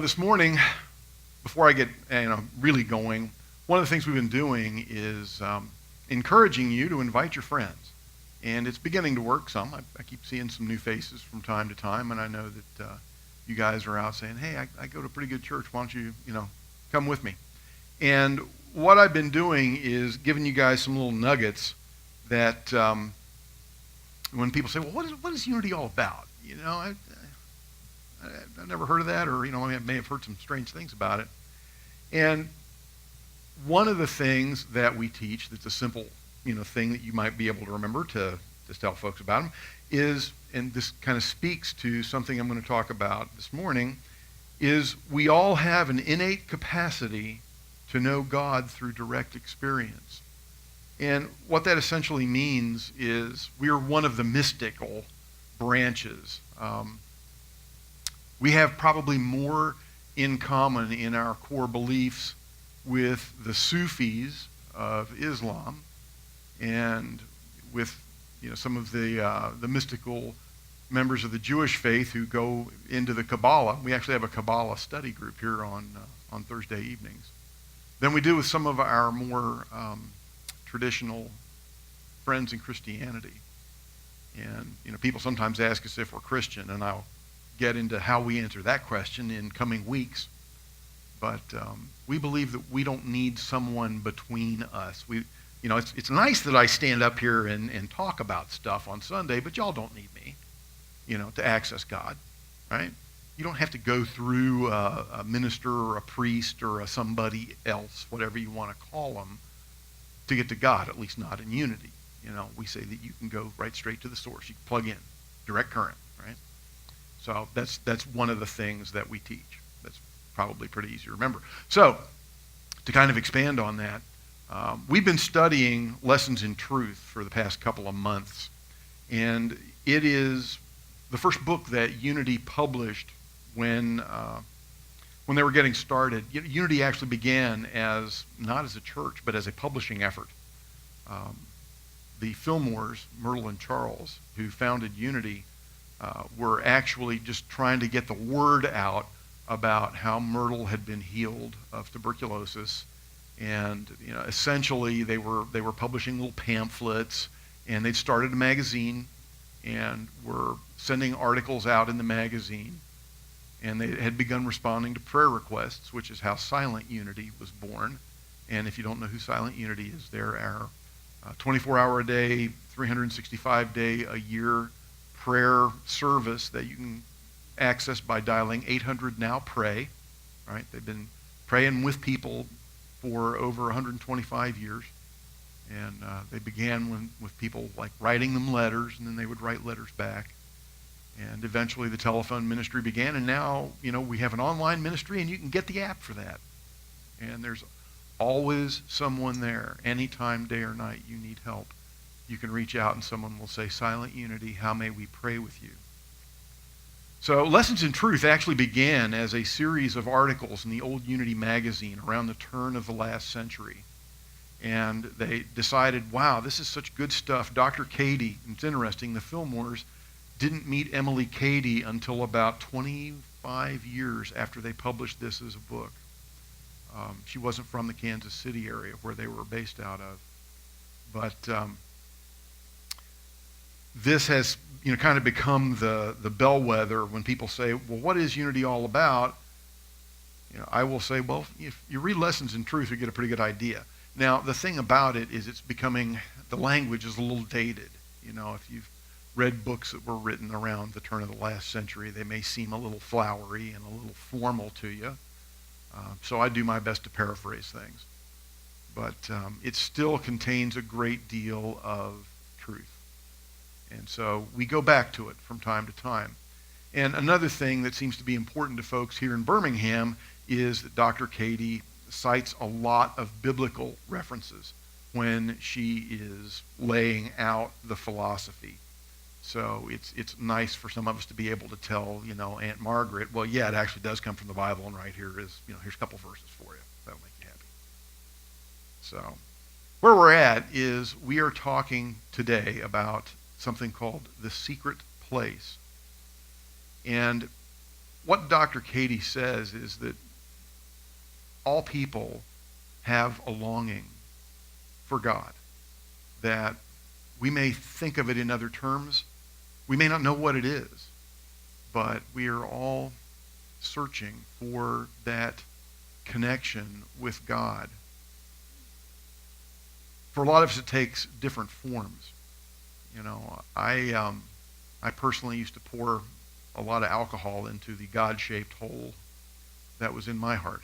This morning, before I get really going, one of the things we've been doing is encouraging you to invite your friends. And it's beginning to work some. I keep seeing some new faces from time to time, and I know that you guys are out saying, hey, I go to a pretty good church. Why don't you, come with me? And what I've been doing is giving you guys some little nuggets that when people say, well, what is unity all about? I've never heard of that, or I may have heard some strange things about it. And one of the things that we teach that's a simple thing that you might be able to remember to just tell folks about them is, and this kind of speaks to something I'm going to talk about this morning, is we all have an innate capacity to know God through direct experience. And what that essentially means is we are one of the mystical branches. We have probably more in common in our core beliefs with the Sufis of Islam and with some of the mystical members of the Jewish faith who go into the Kabbalah. We actually have a Kabbalah study group here on Thursday evenings. Than we do with some of our more traditional friends in Christianity. And people sometimes ask us if we're Christian, and I'll get into how we answer that question in coming weeks. But we believe that we don't need someone between us. It's nice that I stand up here and talk about stuff on Sunday, but y'all don't need me, to access God, right? You don't have to go through a minister or a priest or somebody else, whatever you want to call them, to get to God, at least not in unity. We say that you can go right straight to the source. You can plug in, direct current, right? So that's one of the things that we teach. That's probably pretty easy to remember. So to kind of expand on that, we've been studying Lessons in Truth for the past couple of months. And it is the first book that Unity published when they were getting started. Unity actually began as, not as a church, but as a publishing effort. The Fillmores, Myrtle and Charles, who founded Unity, were actually just trying to get the word out about how Myrtle had been healed of tuberculosis. And essentially they were publishing little pamphlets, and they'd started a magazine and were sending articles out in the magazine. And they had begun responding to prayer requests, which is how Silent Unity was born. And if you don't know who Silent Unity is, they're our 24-hour-a-day, 365-day-a-year prayer service that you can access by dialing 800-NOW-PRAY. Right? They've been praying with people for over 125 years. And they began with people like writing them letters, and then they would write letters back. And eventually the telephone ministry began, and now, we have an online ministry, and you can get the app for that. And there's always someone there. Anytime, day or night, you need help. You can reach out, and someone will say, Silent Unity, how may we pray with you? So Lessons in Truth actually began as a series of articles in the old Unity magazine around the turn of the last century. And they decided, wow, this is such good stuff. Dr. Cady, it's interesting, the Fillmores didn't meet Emily Cady until about 25 years after they published this as a book. She wasn't from the Kansas City area where they were based out of. But this has kind of become the bellwether when people say, well, what is Unity all about? I will say, well, if you read Lessons in Truth, you get a pretty good idea. Now, the thing about it is the language is a little dated. If you've read books that were written around the turn of the last century, they may seem a little flowery and a little formal to you. So I do my best to paraphrase things. But it still contains a great deal of truth. And so we go back to it from time to time. And another thing that seems to be important to folks here in Birmingham is that Dr. Cady cites a lot of biblical references when she is laying out the philosophy. So it's nice for some of us to be able to tell, Aunt Margaret, well, yeah, it actually does come from the Bible, and right here is, here's a couple verses for you. That'll make you happy. So where we're at is we are talking today about something called the secret place. And what Dr. Katie says is that all people have a longing for God, that we may think of it in other terms. We may not know what it is, but we are all searching for that connection with God. For a lot of us, it takes different forms. You know, I personally used to pour a lot of alcohol into the God-shaped hole that was in my heart.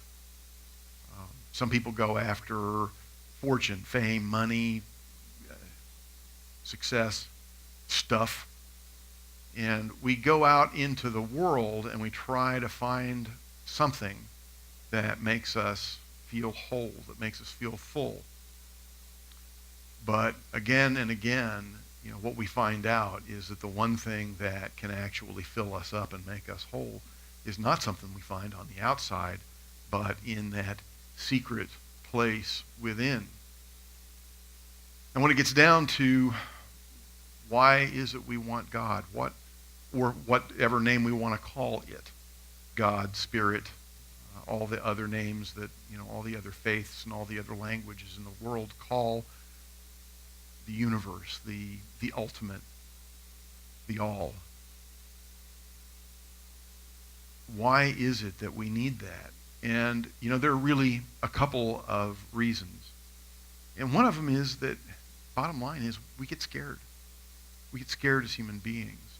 Some people go after fortune, fame, money, success, stuff. And we go out into the world and we try to find something that makes us feel whole, that makes us feel full. But again and again, you know, what we find out is that the one thing that can actually fill us up and make us whole is not something we find on the outside, but in that secret place within. And when it gets down to why is it we want God, or whatever name we want to call it, God, Spirit, all the other names that, you know, all the other faiths and all the other languages in the world call the universe, the ultimate, the all. Why is it that we need that? And, you know, there are really a couple of reasons. And one of them is that, bottom line is, we get scared. We get scared as human beings.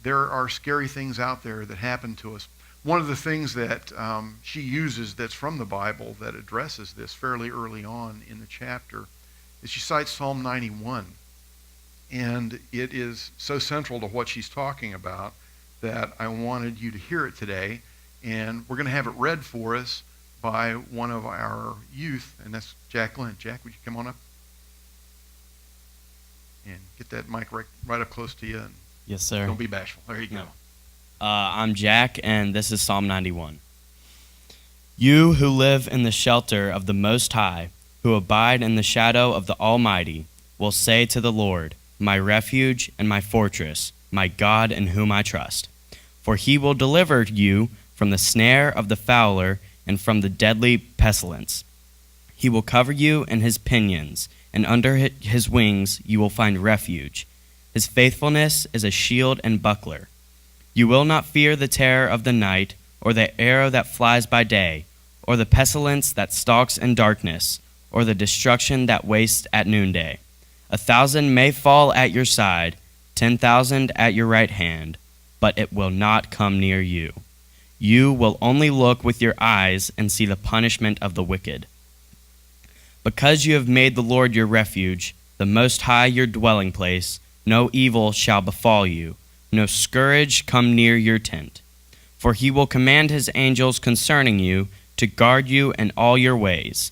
There are scary things out there that happen to us. One of the things that she uses that's from the Bible that addresses this fairly early on in the chapter is she cites Psalm 91. And it is so central to what she's talking about that I wanted you to hear it today. And we're going to have it read for us by one of our youth, and that's Jack Lynn. Jack, would you come on up? And get that mic right up close to you. And yes, sir. Don't be bashful. There you go. No. I'm Jack, and this is Psalm 91. You who live in the shelter of the Most High, who abide in the shadow of the Almighty, will say to the Lord, my refuge and my fortress, my God in whom I trust. For he will deliver you from the snare of the fowler and from the deadly pestilence. He will cover you in his pinions, and under his wings you will find refuge. His faithfulness is a shield and buckler. You will not fear the terror of the night, or the arrow that flies by day, or the pestilence that stalks in darkness, or the destruction that wastes at noonday. 1,000 may fall at your side, 10,000 at your right hand, but it will not come near you. You will only look with your eyes and see the punishment of the wicked. Because you have made the Lord your refuge, the Most High your dwelling place, no evil shall befall you, no scourge come near your tent. For he will command his angels concerning you to guard you in all your ways.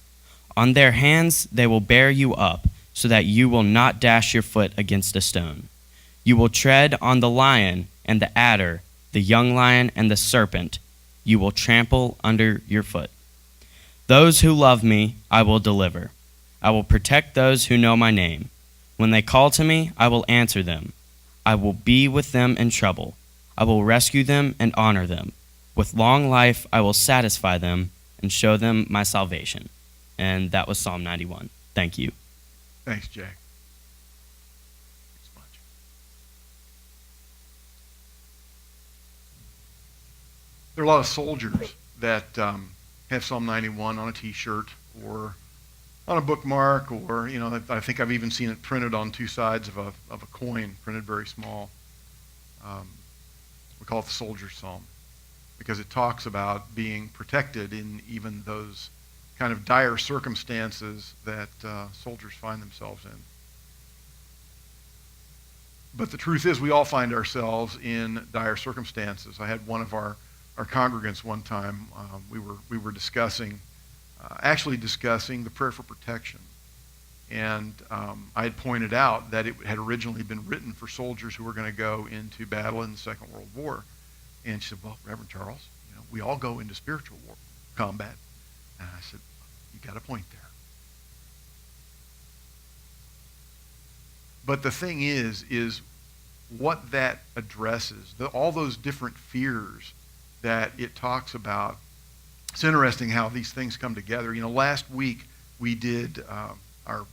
On their hands they will bear you up, so that you will not dash your foot against a stone. You will tread on the lion and the adder, the young lion and the serpent. You will trample under your foot. Those who love me I will deliver. I will protect those who know my name. When they call to me, I will answer them. I will be with them in trouble. I will rescue them and honor them. With long life I will satisfy them and show them my salvation. And that was Psalm 91. Thank you. Thanks, Jack. Thanks much. There are a lot of soldiers that have Psalm 91 on a T-shirt or on a bookmark, or, you know, I think I've even seen it printed on two sides of a coin, printed very small. We call it the Soldier's Psalm because it talks about being protected in even those kind of dire circumstances that soldiers find themselves in. But the truth is we all find ourselves in dire circumstances. I had one of our congregants one time, we were discussing the prayer for protection. And I had pointed out that it had originally been written for soldiers who were going to go into battle in the Second World War. And she said, well, Reverend Charles, you know, we all go into spiritual war, combat. And I said, you got a point there. But the thing is what that addresses, all those different fears that it talks about. It's interesting how these things come together. Last week we did our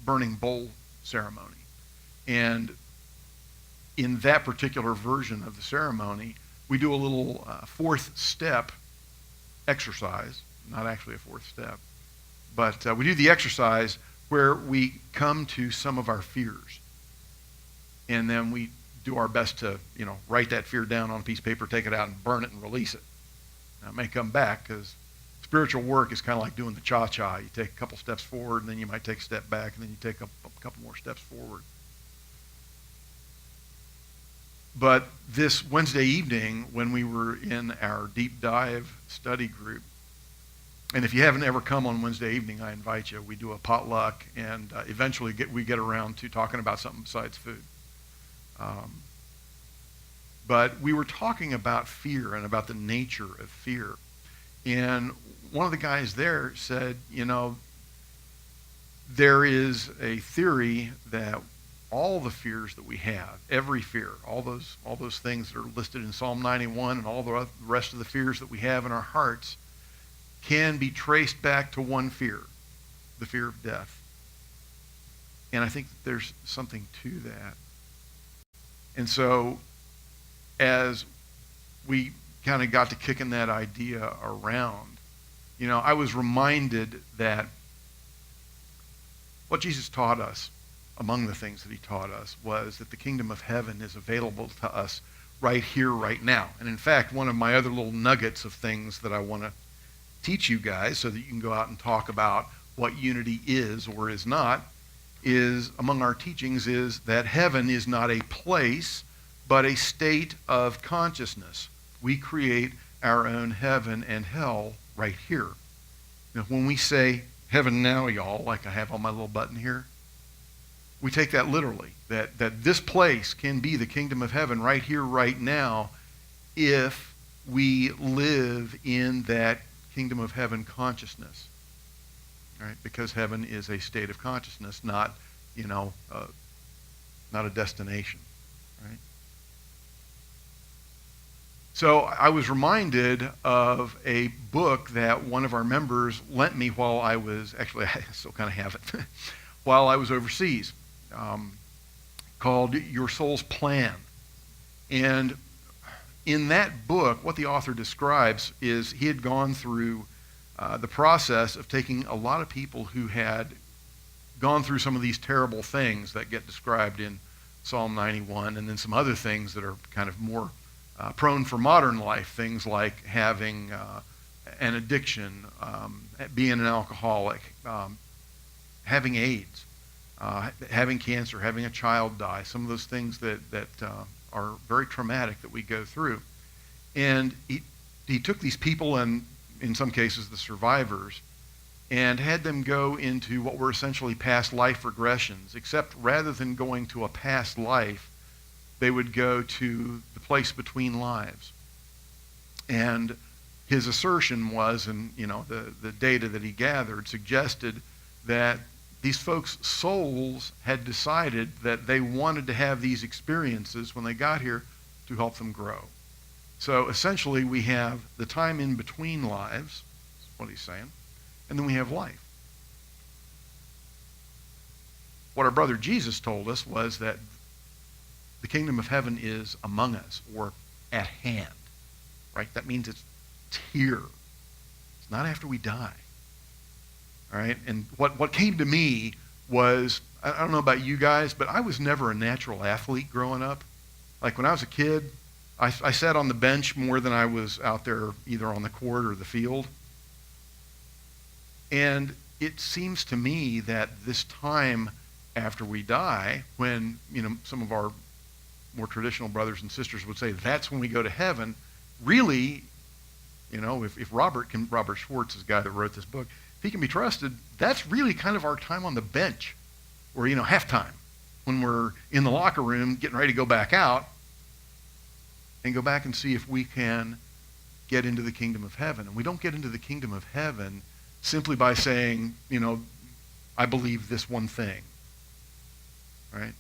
burning bowl ceremony. And in that particular version of the ceremony, we do a little fourth step exercise, not actually a fourth step, but we do the exercise where we come to some of our fears. And then we do our best to, write that fear down on a piece of paper, take it out and burn it and release it. Now, it may come back because spiritual work is kind of like doing the cha-cha. You take a couple steps forward, and then you might take a step back, and then you take a couple more steps forward. But this Wednesday evening, when we were in our deep dive study group, and if you haven't ever come on Wednesday evening, I invite you. We do a potluck, and eventually we get around to talking about something besides food. But we were talking about fear and about the nature of fear. And one of the guys there said, there is a theory that all the fears that we have, every fear, all those things that are listed in Psalm 91 and all the rest of the fears that we have in our hearts can be traced back to one fear, the fear of death. And I think that there's something to that. And so as we kind of got to kicking that idea around, I was reminded that what Jesus taught us, among the things that he taught us, was that the kingdom of heaven is available to us right here, right now. And in fact, one of my other little nuggets of things that I want to teach you guys so that you can go out and talk about what unity is or is not, is among our teachings is that heaven is not a place, but a state of consciousness. We create our own heaven and hell right here. Now, when we say heaven now, y'all, like I have on my little button here, we take that literally, that this place can be the kingdom of heaven right here, right now, if we live in that kingdom of heaven consciousness, right? Because heaven is a state of consciousness, not a destination, right? So I was reminded of a book that one of our members lent me while I was, actually I still kind of have it, while I was overseas, called Your Soul's Plan. And in that book, what the author describes is he had gone through the process of taking a lot of people who had gone through some of these terrible things that get described in Psalm 91, and then some other things that are kind of more prone for modern life, things like having an addiction, being an alcoholic, having AIDS, having cancer, having a child die, some of those things that are very traumatic that we go through. And he took these people, and in some cases the survivors, and had them go into what were essentially past life regressions, except rather than going to a past life, they would go to the place between lives. And his assertion was, and the data that he gathered suggested that these folks' souls had decided that they wanted to have these experiences when they got here to help them grow. So essentially we have the time in between lives, that's what he's saying, and then we have life. What our brother Jesus told us was that the kingdom of heaven is among us, or at hand, right? That means it's here. It's not after we die, all right? And what came to me was, I don't know about you guys, but I was never a natural athlete growing up. Like when I was a kid, I sat on the bench more than I was out there either on the court or the field. And it seems to me that this time after we die, when some of our more traditional brothers and sisters would say that's when we go to heaven, really, if Robert Schwartz is the guy that wrote this book, if he can be trusted, that's really kind of our time on the bench, or halftime, when we're in the locker room getting ready to go back out and go back and see if we can get into the kingdom of heaven. And we don't get into the kingdom of heaven simply by saying, I believe this one thing, right?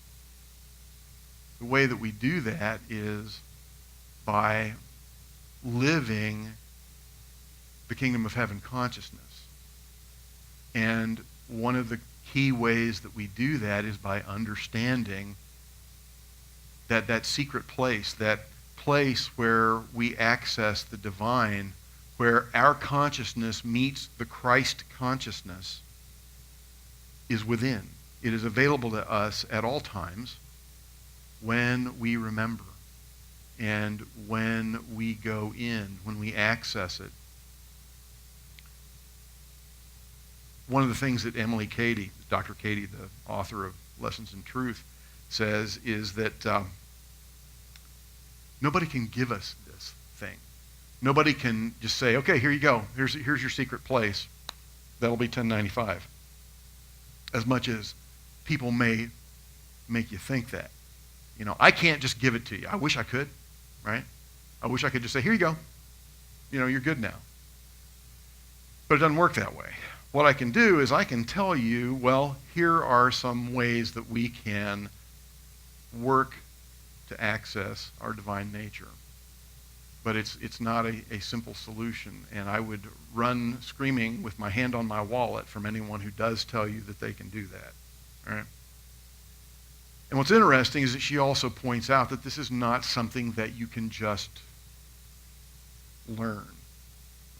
The way that we do that is by living the kingdom of heaven consciousness. And one of the key ways that we do that is by understanding that secret place, that place where we access the divine, where our consciousness meets the Christ consciousness, is within. It is available to us at all times when we remember and when we go in, when we access it. One of the things that Emily Cady, Dr. Cady, the author of Lessons in Truth, says is that nobody can give us this thing. Nobody can just say, okay, here you go. Here's your secret place. That'll be $10.95. As much as people may make you think that. You know, I can't just give it to you. I wish I could, right? I wish I could just say, here you go. You know, you're good now. But it doesn't work that way. What I can do is I can tell you, well, here are some ways that we can work to access our divine nature. But it's not a simple solution, and I would run screaming with my hand on my wallet from anyone who does tell you that they can do that. All right? And what's interesting is that she also points out that this is not something that you can just learn,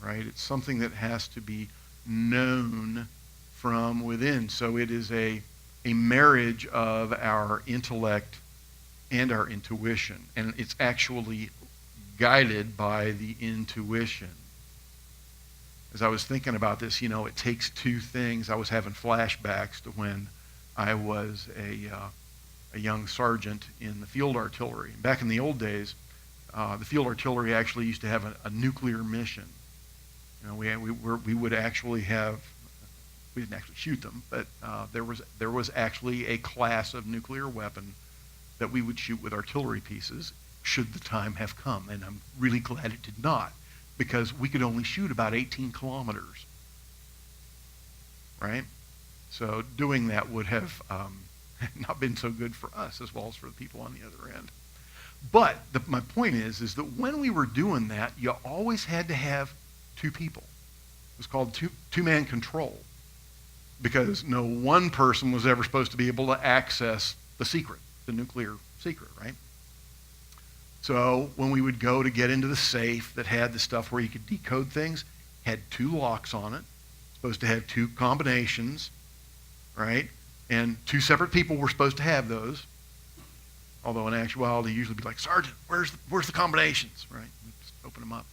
right? It's something that has to be known from within. So it is a marriage of our intellect and our intuition, and it's actually guided by the intuition. As I was thinking about this, you know, it takes two things. I was having flashbacks to when I was a young sergeant in the field artillery. Back in the old days, the field artillery actually used to have a nuclear mission. You know, we would actually have, we didn't actually shoot them, but there was actually a class of nuclear weapon that we would shoot with artillery pieces should the time have come. And I'm really glad it did not, because we could only shoot about 18 kilometers, right? So doing that would have not been so good for us as well as for the people on the other end. But my point is that when we were doing that, you always had to have two people. It was called two-man control, because no one person was ever supposed to be able to access the secret, the nuclear secret, right? So when we would go to get into the safe that had the stuff where you could decode things, had two locks on it, supposed to have two combinations, right? And two separate people were supposed to have those. Although in actuality, usually be like, Sergeant, where's the combinations, right? Just open them up.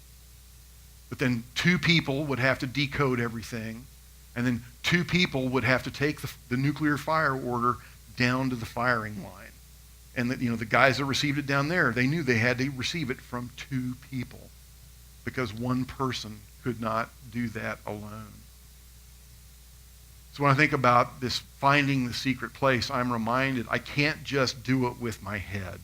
But then two people would have to decode everything, and then two people would have to take the nuclear fire order down to the firing line. And the guys that received it down there, they knew they had to receive it from two people, because one person could not do that alone. So when I think about this finding the secret place, I'm reminded I can't just do it with my head,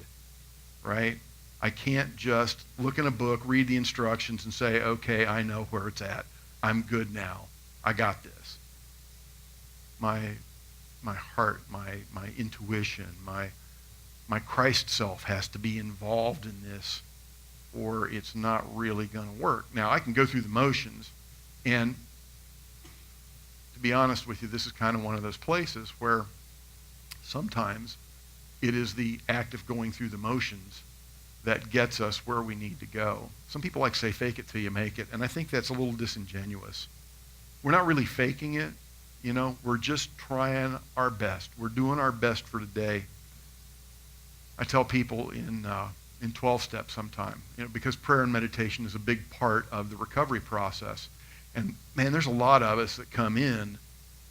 right? I can't just look in a book, read the instructions, and say, okay, I know where it's at. I'm good now. I got this. My heart, my intuition, my Christ self has to be involved in this, or it's not really going to work. Now, I can go through the motions, and to be honest with you, this is kind of one of those places where sometimes it is the act of going through the motions that gets us where we need to go. Some people like to say, fake it till you make it, and I think that's a little disingenuous. We're not really faking it, you know. We're just trying our best. We're doing our best for today. I tell people in 12 steps sometime, because prayer and meditation is a big part of the recovery process. And man, there's a lot of us that come in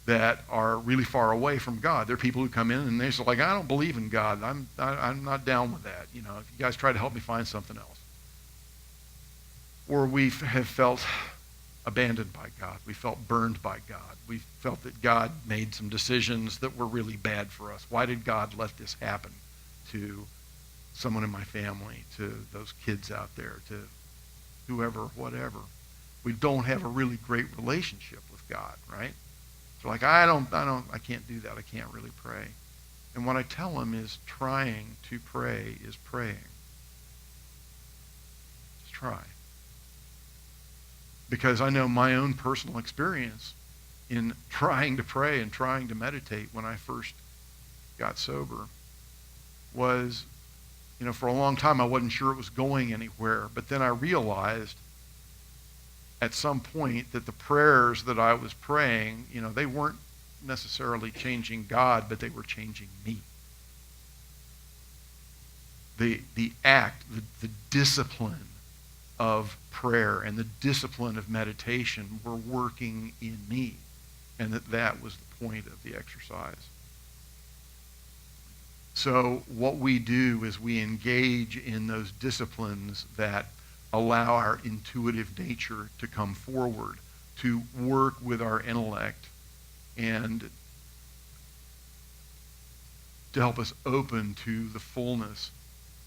that are really far away from God. There are people who come in and they're just like, I don't believe in God. I'm not down with that. If you guys try to help me find something else. Or we have felt abandoned by God. We felt burned by God. We felt that God made some decisions that were really bad for us. Why did God let this happen to someone in my family, to those kids out there, to whoever, whatever? We don't have a really great relationship with God, right? So like, I can't do that. I can't really pray. And what I tell them is trying to pray is praying. Just try. because I know my own personal experience in trying to pray and trying to meditate when I first got sober was, for a long time I wasn't sure it was going anywhere. But then I realized at some point that the prayers that I was praying, they weren't necessarily changing God, but they were changing me. The act, the discipline of prayer and the discipline of meditation were working in me, and that was the point of the exercise. So what we do is we engage in those disciplines that allow our intuitive nature to come forward, to work with our intellect, and to help us open to the fullness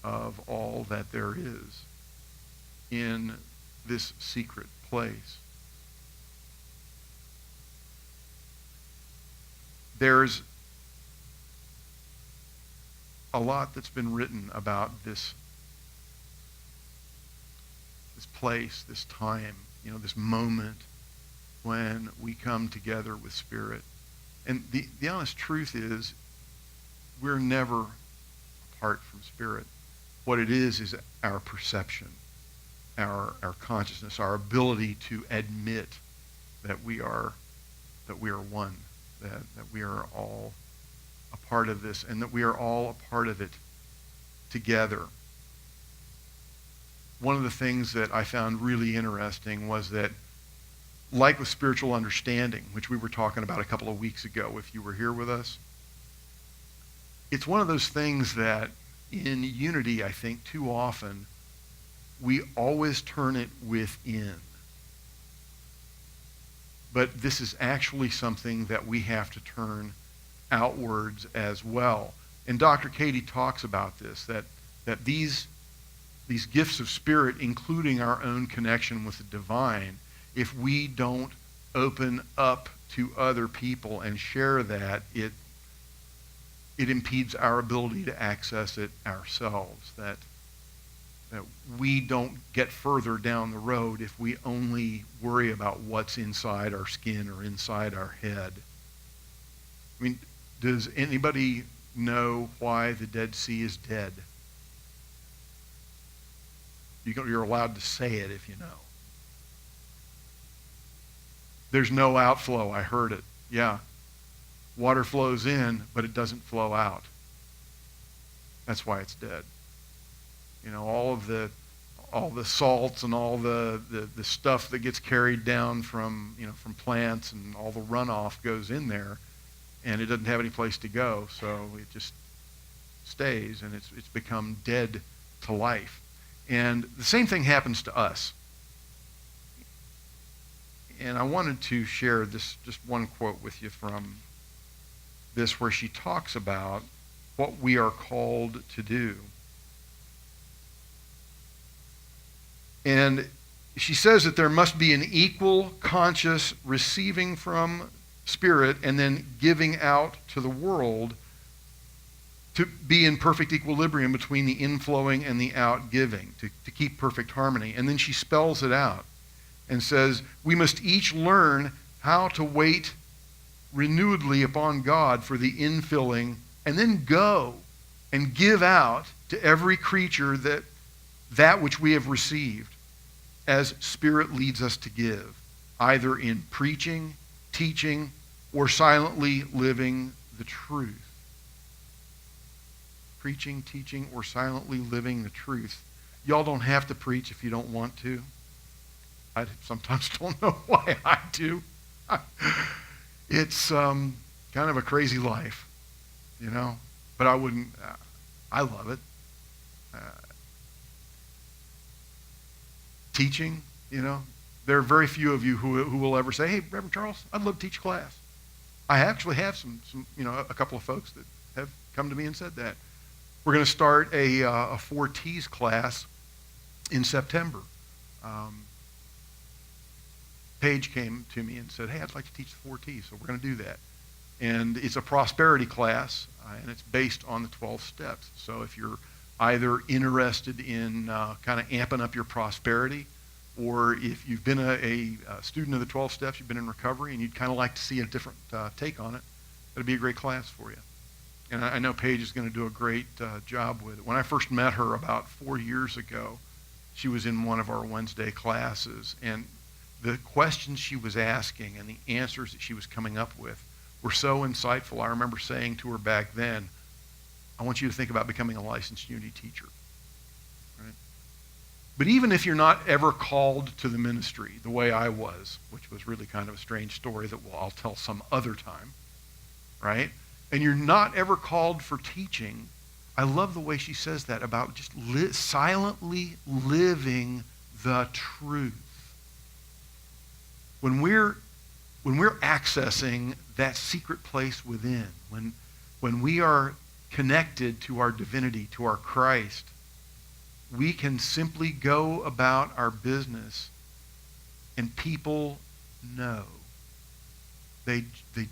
of all that there is in this secret place. There's a lot that's been written about this place, this time, this moment when we come together with Spirit. And the honest truth is, we're never apart from Spirit. What it is our perception, our consciousness, our ability to admit that we are one, that we are all a part of this, and that we are all a part of it together. One of the things that I found really interesting was that, like with spiritual understanding, which we were talking about a couple of weeks ago, if you were here with us, it's one of those things that in unity, I think, too often, we always turn it within. But this is actually something that we have to turn outwards as well. And Dr. Katie talks about this, that these gifts of Spirit, including our own connection with the divine, if we don't open up to other people and share that, it impedes our ability to access it ourselves, that we don't get further down the road if we only worry about what's inside our skin or inside our head. I mean, does anybody know why the Dead Sea is dead? You're allowed to say it if you know. There's no outflow. I heard it. Yeah. Water flows in, but it doesn't flow out. That's why it's dead. All the salts and all the stuff that gets carried down from plants, and all the runoff goes in there, and it doesn't have any place to go, so it just stays, and it's become dead to life. And the same thing happens to us. And I wanted to share this, just one quote with you from this, where she talks about what we are called to do. And she says that there must be an equal, conscious receiving from Spirit and then giving out to the world, to be in perfect equilibrium between the inflowing and the outgiving, to keep perfect harmony. And then she spells it out and says, we must each learn how to wait renewedly upon God for the infilling, and then go and give out to every creature that which we have received, as Spirit leads us to give, either in preaching, teaching, or silently living the truth. Preaching, teaching, or silently living the truth. Y'all don't have to preach if you don't want to. I sometimes don't know why I do. It's kind of a crazy life, but I wouldn't, I love it. Teaching, there are very few of you who will ever say, hey, Reverend Charles, I'd love to teach a class. I actually have some a couple of folks that have come to me and said that. We're going to start a 4 T's class in September. Paige came to me and said, hey, I'd like to teach the 4 T's, so we're going to do that. And it's a prosperity class, and it's based on the 12 steps. So if you're either interested in kind of amping up your prosperity, or if you've been a student of the 12 steps, you've been in recovery, and you'd kind of like to see a different take on it, that'd be a great class for you. And I know Paige is going to do a great job with it. When I first met her about 4 years ago, she was in one of our Wednesday classes, and the questions she was asking and the answers that she was coming up with were so insightful. I remember saying to her back then, I want you to think about becoming a licensed Unity teacher. Right? But even if you're not ever called to the ministry the way I was, which was really kind of a strange story that I'll tell some other time, right? And you're not ever called for teaching, I love the way she says that about just silently living the truth. When we're accessing that secret place within, when we are connected to our divinity, to our Christ, we can simply go about our business and people know. They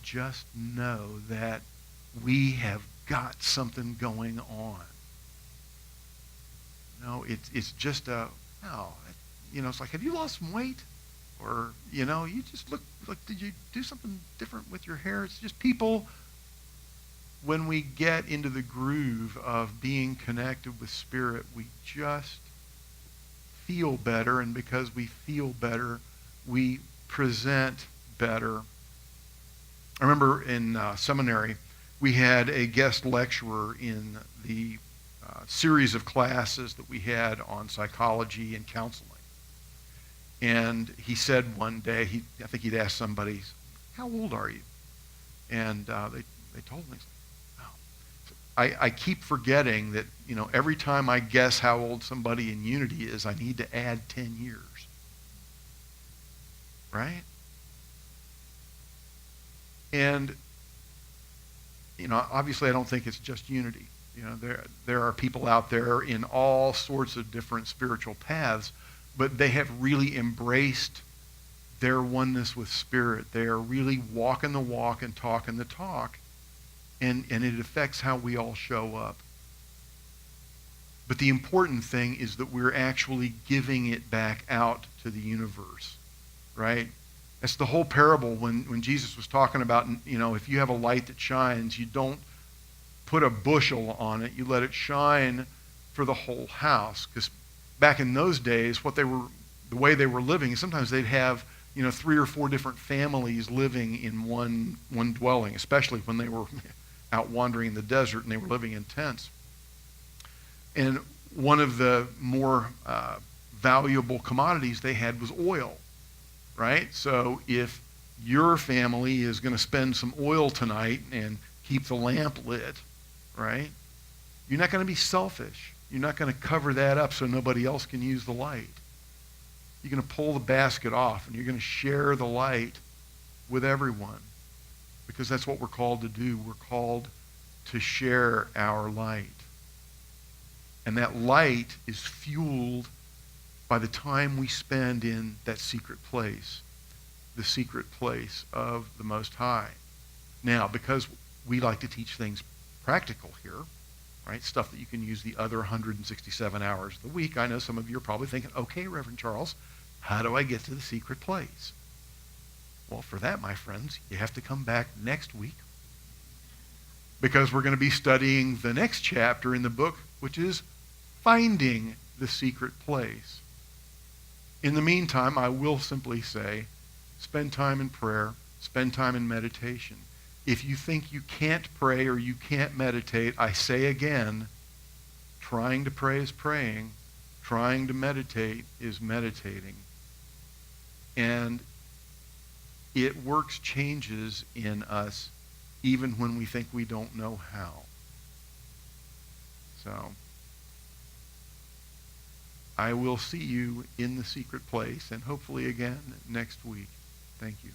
just know that we have got something going on. It's just it's like, have you lost some weight? Or, you just look like, did you do something different with your hair? It's just people, when we get into the groove of being connected with Spirit, we just feel better. And because we feel better, we present better. I remember in seminary, we had a guest lecturer in the series of classes that we had on psychology and counseling. And he said one day, I think he'd asked somebody, how old are you? And they told me, I keep forgetting that, every time I guess how old somebody in Unity is, I need to add 10 years. Right? And, obviously I don't think it's just Unity. There are people out there in all sorts of different spiritual paths, but they have really embraced their oneness with Spirit. They are really walking the walk and talking the talk, and it affects how we all show up. But the important thing is that we're actually giving it back out to the universe, right? That's the whole parable when Jesus was talking about, if you have a light that shines, you don't put a bushel on it, you let it shine for the whole house. Because back in those days, the way they were living, sometimes they'd have 3 or 4 different families living in one dwelling, especially when they were out wandering in the desert and they were living in tents. And one of the more valuable commodities they had was oil, right? So if your family is going to spend some oil tonight and keep the lamp lit, right? You're not going to be selfish. You're not going to cover that up so nobody else can use the light. You're going to pull the basket off and you're going to share the light with everyone, because that's what we're called to do. We're called to share our light. And that light is fueled by the time we spend in that secret place, the secret place of the Most High. Now, because we like to teach things practical here, right? Stuff that you can use the other 167 hours of the week. I know some of you are probably thinking, okay, Reverend Charles, how do I get to the secret place? Well, for that, my friends, you have to come back next week, because we're going to be studying the next chapter in the book, which is finding the secret place. In the meantime, I will simply say, spend time in prayer, spend time in meditation. If you think you can't pray or you can't meditate, I say again, trying to pray is praying, trying to meditate is meditating. And it works changes in us even when we think we don't know how. So, I will see you in the secret place, and hopefully again next week. Thank you.